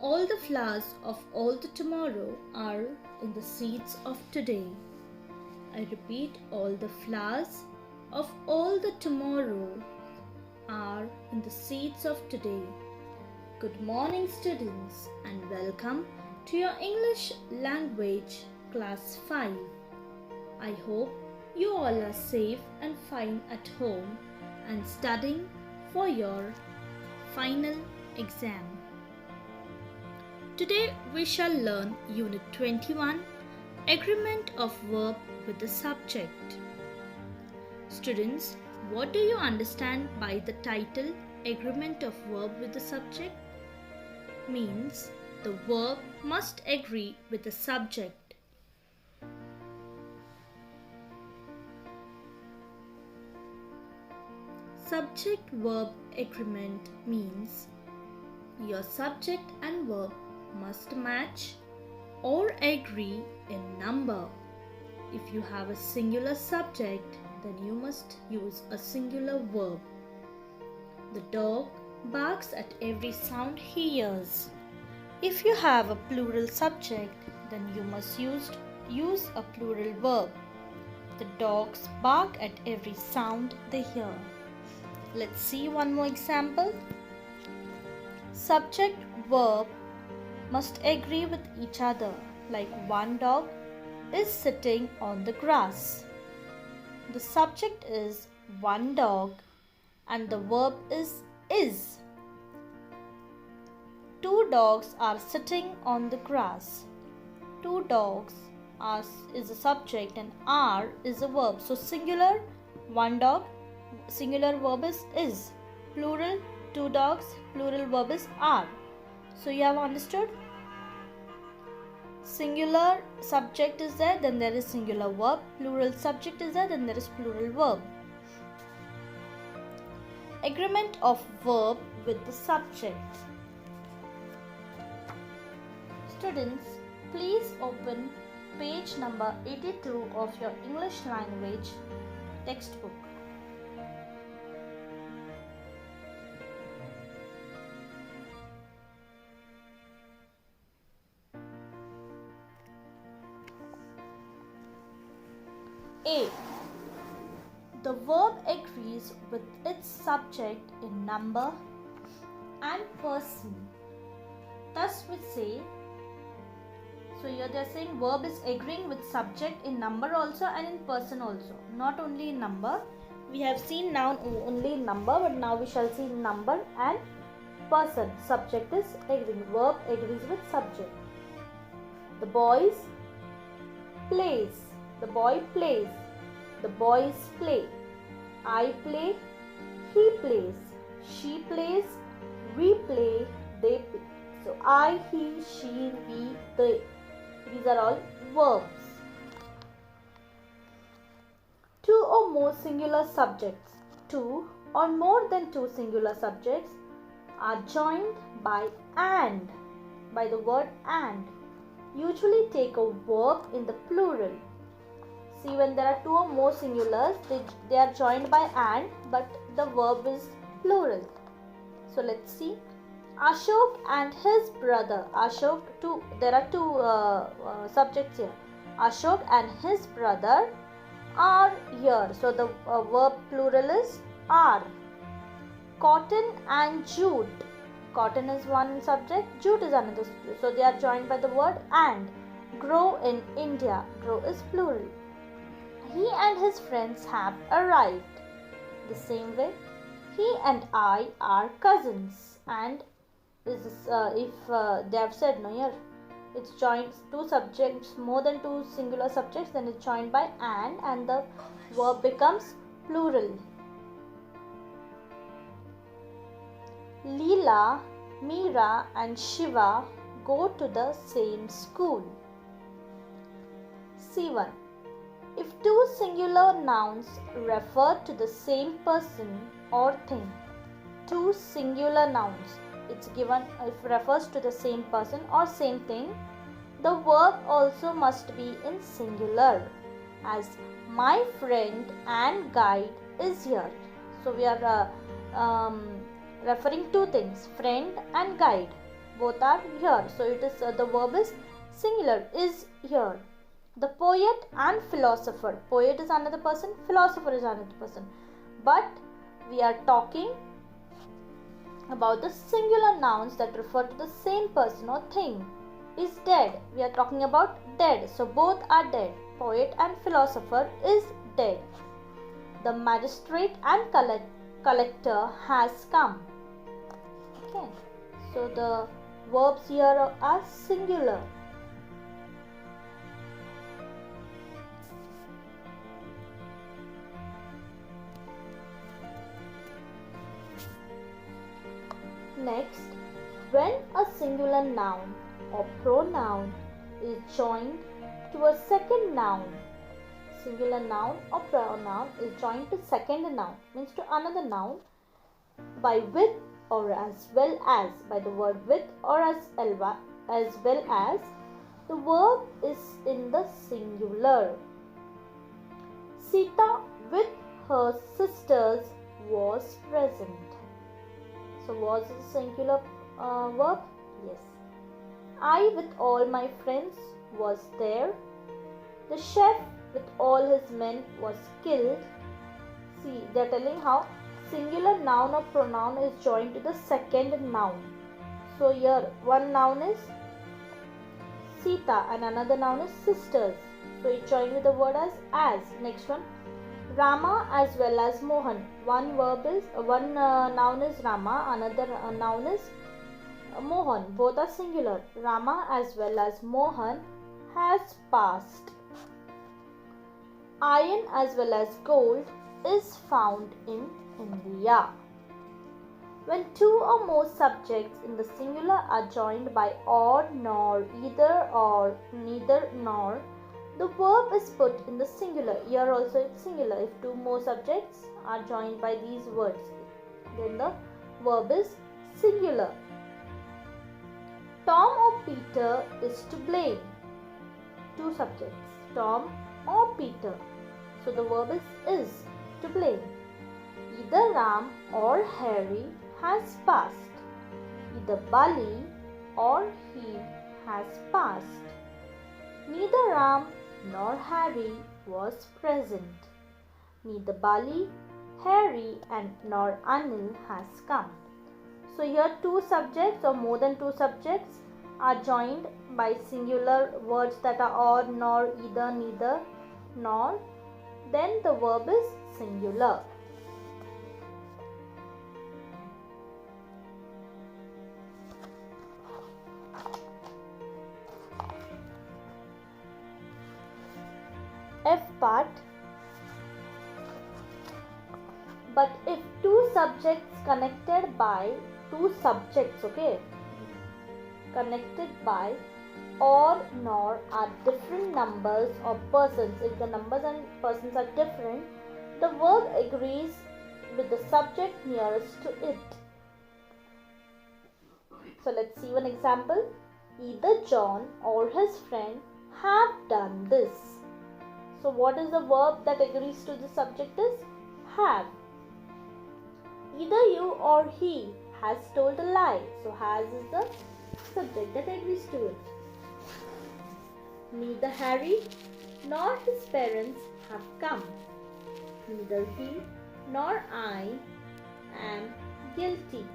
All the flowers of all the tomorrow are in the seeds of today. I repeat, all the flowers of all the tomorrow are in the seeds of today. Good morning, students, and welcome to your English language class 5. I hope you all are safe and fine at home and studying for your final exam. Today we shall learn Unit 21, Agreement of Verb with the Subject. Students, what do you understand by the title Agreement of Verb with the Subject? Means the verb must agree with the subject. Subject-verb agreement means your subject and verb must match or agree in number. If you have a singular subject, then you must use a singular verb. The dog barks at every sound he hears. If you have a plural subject, then you must use a plural verb. The dogs bark at every sound they hear. Let's see one more example. Subject verb must agree with each other, like one dog is sitting on the grass. The subject is one dog and the verb is. Two dogs are sitting on the grass. Two dogs is a subject and are is a verb. So singular, one dog, singular verb is. Plural, two dogs, plural verb is are. So you have understood? Singular subject is there, then there is singular verb. Plural subject is there, then there is plural verb. Agreement of verb with the subject. Students, please open page number 82 of your English language textbook. A. The verb agrees with its subject in number and person. Thus we say, so here they are saying verb is agreeing with subject in number also and in person also. Not only in number. We have seen noun only in number, but now we shall see number and person. Subject is agreeing. Verb agrees with subject. The boys plays. The boy plays. The boys play. I play. He plays. She plays. We play. They play. So I, he, she, we, they. These are all verbs. Two or more singular subjects. Two or more than two singular subjects are joined by and. By the word and. Usually take a verb in the plural. See, when there are two or more singulars, they are joined by and, but the verb is plural. So let's see. Ashok and his brother. There are two subjects here. Ashok and his brother are here. So the verb plural is are. Cotton and jute. Cotton is one subject, jute is another. So they are joined by the word and. Grow in India. Grow is plural. He and his friends have arrived. The same way, he and I are cousins. And if they have said no here, it's joined two subjects, more than two singular subjects, then it's joined by and the verb becomes plural. Leela, Meera and Shiva go to the same school. C1. If two singular nouns refer to the same person or thing, two singular nouns, it's given if refers to the same person or same thing, the verb also must be in singular, as my friend and guide is here. So we are referring two things, friend and guide. Both are here. So it is the verb is singular, is here. The poet and philosopher. Poet is another person, philosopher is another person. But we are talking about the singular nouns that refer to the same person or thing. Is dead. We are talking about dead. So both are dead. Poet and philosopher is dead. The magistrate and collector has come. Okay. So the verbs here are singular. Next, when a singular noun or pronoun is joined to a second noun, singular noun or pronoun is joined to second noun, means to another noun, by with or as well as, by the word with or as well as, the verb is in the singular. Sita with her sisters was present. So was it a singular verb? Yes. I with all my friends was there. The chef with all his men was killed. See, they are telling how singular noun or pronoun is joined to the second noun. So here one noun is Sita and another noun is sisters. So it joined with the word as. Next one, Rama as well as Mohan. One noun is Rama, another noun is Mohan. Both are singular. Rama as well as Mohan has passed. Iron as well as gold is found in India. When two or more subjects in the singular are joined by or, nor, either, or, neither, nor, the verb is put in the singular. Here also it's singular. If two more subjects are joined by these words, then the verb is singular. Tom or Peter is to blame. Two subjects, Tom or Peter. So the verb is to blame. Either Ram or Harry has passed. Either Bali or he has passed. Neither Ram nor Harry was present. Neither Bali, Harry and nor Anil has come. So here two subjects or more than two subjects are joined by singular words that are or, nor, either, neither, nor. Then the verb is singular. F part. But if two subjects connected by connected by or, nor are different numbers or persons, if the numbers and persons are different, the verb agrees with the subject nearest to it. So let's see one example. Either John or his friend have done this. So what is the verb that agrees to the subject is have. Either you or he has told a lie. So has is the subject that agrees to it. Neither Harry nor his parents have come. Neither he nor I am guilty.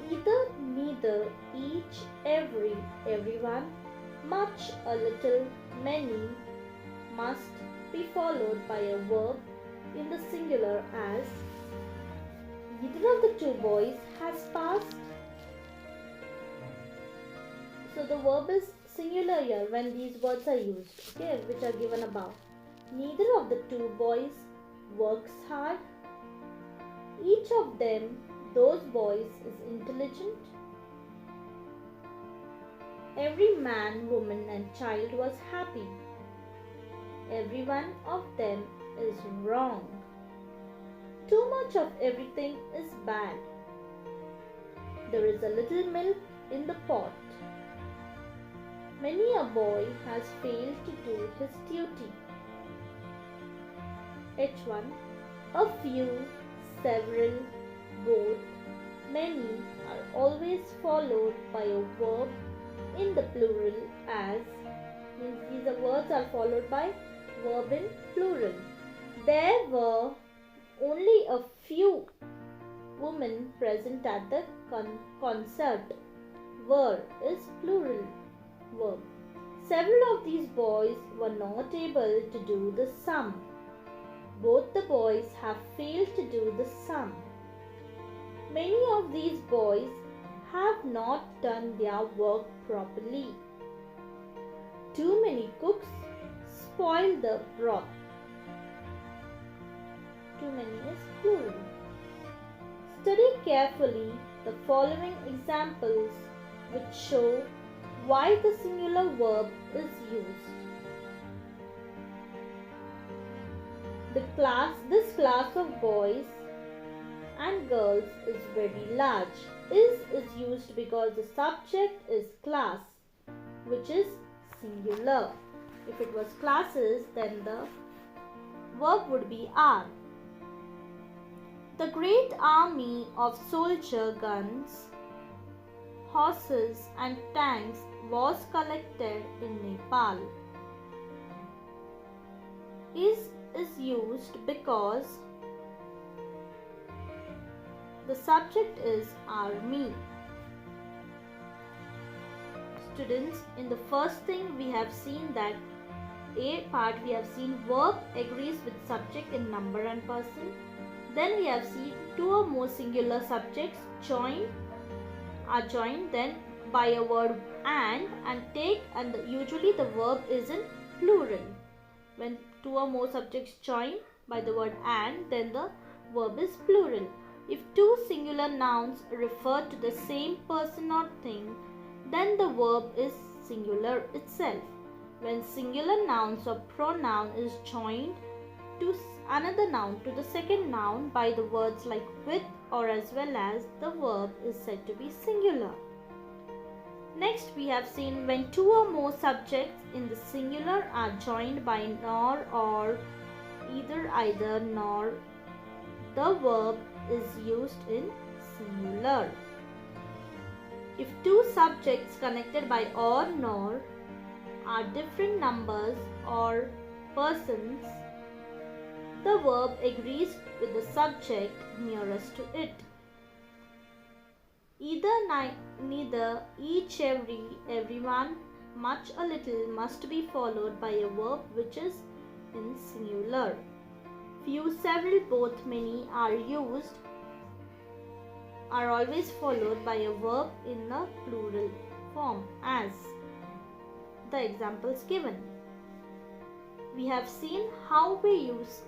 Either, neither, each, every, everyone, much, a little, many must be followed by a verb in the singular as either of the two boys has passed. So the verb is singular here when these words are used, okay, which are given above. Neither of the two boys works hard. Each of them, those boys, is intelligent. Every man, woman and child was happy. Every one of them is wrong. Too much of everything is bad. There is a little milk in the pot. Many a boy has failed to do his duty. H1. A few, several, both, many are always followed by a verb in the plural as, means these words are followed by verb in plural. There were only a few women present at the concert. Were is plural verb. Several of these boys were not able to do the sum. Both the boys have failed to do the sum. Many of these boys have not done their work properly. Too many cooks spoil the broth. Too many is plural. Study carefully the following examples which show why the singular verb is used. This class of boys and girls is very large. Is used because the subject is class, which is singular. If it was classes, then the verb would be are. The great army of soldier guns, horses and tanks was collected in Nepal. Is used because the subject is army. Students, in the first thing we have seen that A part we have seen verb agrees with subject in number and person. Then we have seen two or more singular subjects are joined then by a word and usually the verb is in plural. When two or more subjects join by the word and, then the verb is plural. If two singular nouns refer to the same person or thing, then the verb is singular itself. When singular nouns or pronoun is joined to another noun, to the second noun by the words like with or as well as, the verb is said to be singular. Next we have seen when two or more subjects in the singular are joined by nor or either nor, the verb is used in singular. If two subjects connected by or nor are different numbers or persons, the verb agrees with the subject nearest to it. Either, neither, each, every, everyone, much, a little must be followed by a verb which is in singular. Few, several, both, many are always followed by a verb in the plural form as the examples given. We have seen how we use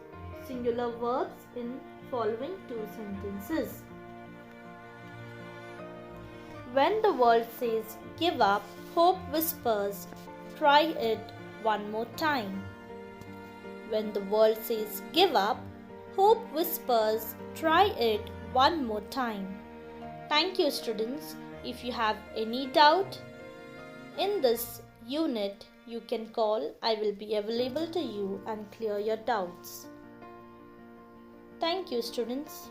singular verbs in following two sentences. When the world says give up, hope whispers, try it one more time. When the world says give up, hope whispers, try it one more time. Thank you, students. If you have any doubt in this unit, you can call. I will be available to you and clear your doubts. Thank you, students.